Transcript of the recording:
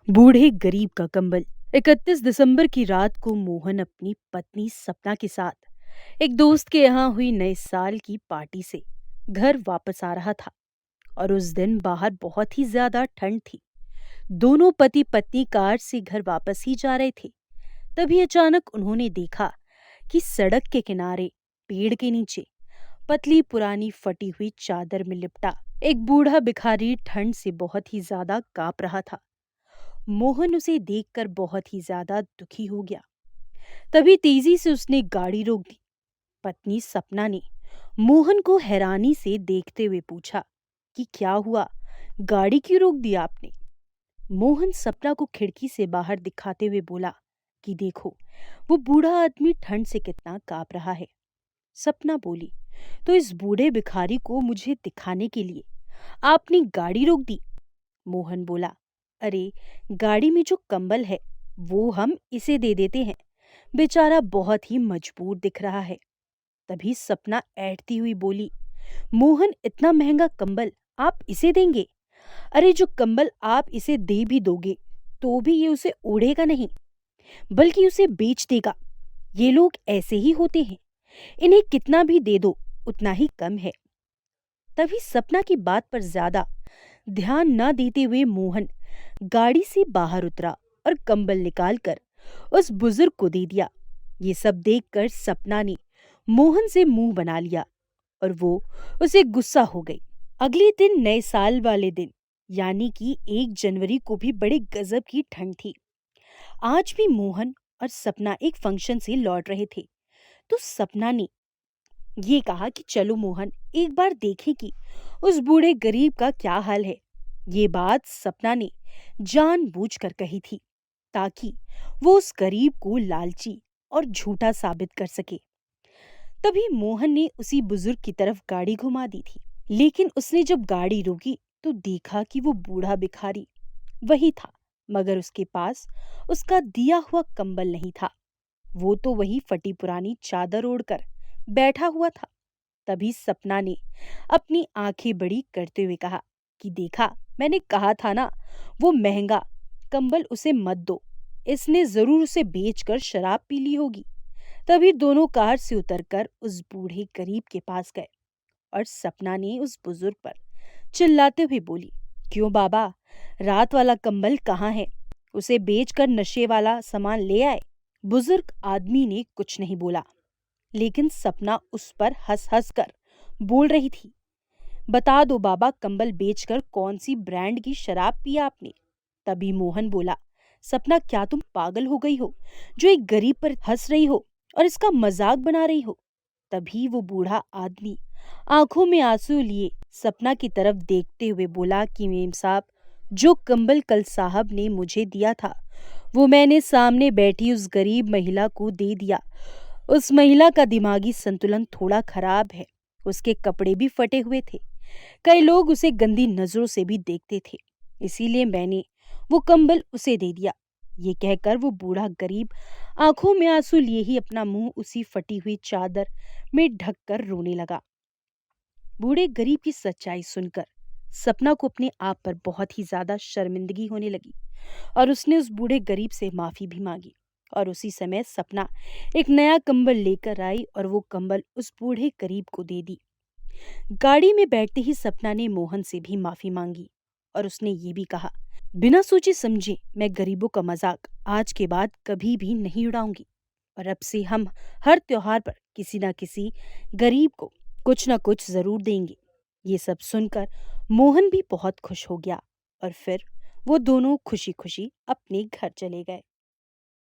बूढ़े गरीब का कंबल। 31 दिसंबर की रात को मोहन अपनी पत्नी सपना के साथ एक दोस्त के यहाँ हुई नए साल की पार्टी से घर वापस आ रहा था। और उस दिन बाहर बहुत ही ज्यादा ठंड थी। दोनों पति पत्नी कार से घर वापस ही जा रहे थे। तभी अचानक उन्होंने देखा कि सड़क के किनारे पेड़ के नीचे पतली पुरानी फटी हुई चादर में लिपटा एक बूढ़ा भिखारी ठंड से बहुत ही ज्यादा कांप रहा था। मोहन उसे देखकर बहुत ही ज्यादा दुखी हो गया। तभी तेजी से उसने गाड़ी रोक दी। पत्नी सपना ने मोहन को हैरानी से देखते हुए पूछा कि क्या हुआ, गाड़ी क्यों रोक दी आपने? मोहन सपना को खिड़की से बाहर दिखाते हुए बोला कि देखो, वो बूढ़ा आदमी ठंड से कितना कांप रहा है। सपना बोली, तो इस बूढ़े भिखारी को मुझे दिखाने के लिए आपने गाड़ी रोक दी? मोहन बोला, अरे, गाड़ी में जो कंबल है वो हम इसे दे देते हैं, बेचारा बहुत ही मजबूर दिख रहा है। तभी सपना ऐठती हुई बोली, मोहन, इतना महंगा कंबल आप इसे देंगे? अरे, जो कंबल आप इसे दे भी दोगे तो भी ये उसे ओढ़ेगा नहीं, बल्कि उसे बेच देगा। ये लोग ऐसे ही होते हैं, इन्हें कितना भी दे दो उतना ही कम है। तभी सपना की बात पर ज्यादा ध्यान न देते हुए मोहन गाड़ी से बाहर उतरा और कंबल निकालकर उस बुजुर्ग को दे दिया। ये सब देखकर सपना ने मोहन से मुंह बना लिया और वो उसे गुस्सा हो गई। अगले दिन नए साल वाले दिन यानी कि 1 जनवरी को भी बड़े गजब की ठंड थी। आज भी मोहन और सपना एक फंक्शन से लौट रहे थे। तो सपना ने ये कहा कि चलो मोहन, एक बार देखें कि उस बूढ़े गरीब का क्या हाल है। ये बात सपना ने जानबूझकर कही थी ताकि वो उस गरीब को लालची और झूठा साबित कर सके। तभी मोहन ने उसी बुजुर्ग की तरफ गाड़ी घुमा दी थी, लेकिन उसने जब गाड़ी रोकी तो देखा कि वो बूढ़ा भिखारी वही था, मगर उसके पास उसका दिया हुआ कंबल नहीं था। वो तो वही फटी पुरानी चादर ओढ़कर बैठा हुआ था। तभी सपना ने अपनी आंखें बड़ी करते हुए कहा कि देखा, मैंने कहा था ना, वो महंगा कंबल उसे मत दो, इसने जरूर उसे बेचकर शराब पी ली होगी। तभी दोनों कार से उतरकर उस बूढ़े गरीब के पास गए और सपना ने उस बुजुर्ग पर चिल्लाते हुए बोली, क्यों बाबा, रात वाला कंबल कहाँ है? उसे बेचकर नशे वाला सामान ले आए। बुजुर्ग आदमी ने कुछ नहीं बोला, लेकिन सपना उस पर हंस हंस कर बोल रही थी, बता दो बाबा, कंबल बेचकर कौन सी ब्रांड की शराब पिया आपने? तभी मोहन बोला, सपना, क्या तुम पागल हो गई हो जो एक गरीब पर हंस रही हो और इसका मजाक बना रही हो? तभी वो बूढ़ा आदमी आंखों में आंसू लिए सपना की तरफ देखते हुए बोला कि मेम साहब, जो कंबल कल साहब ने मुझे दिया था वो मैंने सामने बैठी उस गरीब महिला को दे दिया। उस महिला का दिमागी संतुलन थोड़ा खराब है, उसके कपड़े भी फटे हुए थे, कई लोग उसे गंदी नजरों से भी देखते थे, इसीलिए मैंने वो कंबल उसे दे दिया। ये कहकर वो बूढ़ा गरीब आंखों में आंसू लिए ही अपना मुंह उसी फटी हुई चादर में ढककर रोने लगा। बूढ़े गरीब की सच्चाई सुनकर सपना को अपने आप पर बहुत ही ज्यादा शर्मिंदगी होने लगी और उसने उस बूढ़े गरीब से माफी भी मांगी। और उसी समय सपना एक नया कंबल लेकर आई और वो कंबल उस बूढ़े गरीब को दे दी। गाड़ी में बैठते ही सपना ने मोहन से भी माफी मांगी और उसने ये भी कहा, बिना सोचे समझे मैं गरीबों का मजाक आज के बाद कभी भी नहीं उड़ाऊंगी और अब से हम हर त्योहार पर किसी ना किसी गरीब को कुछ ना कुछ जरूर देंगे। ये सब सुनकर मोहन भी बहुत खुश हो गया और फिर वो दोनों खुशी खुशी अपने घर चले गए।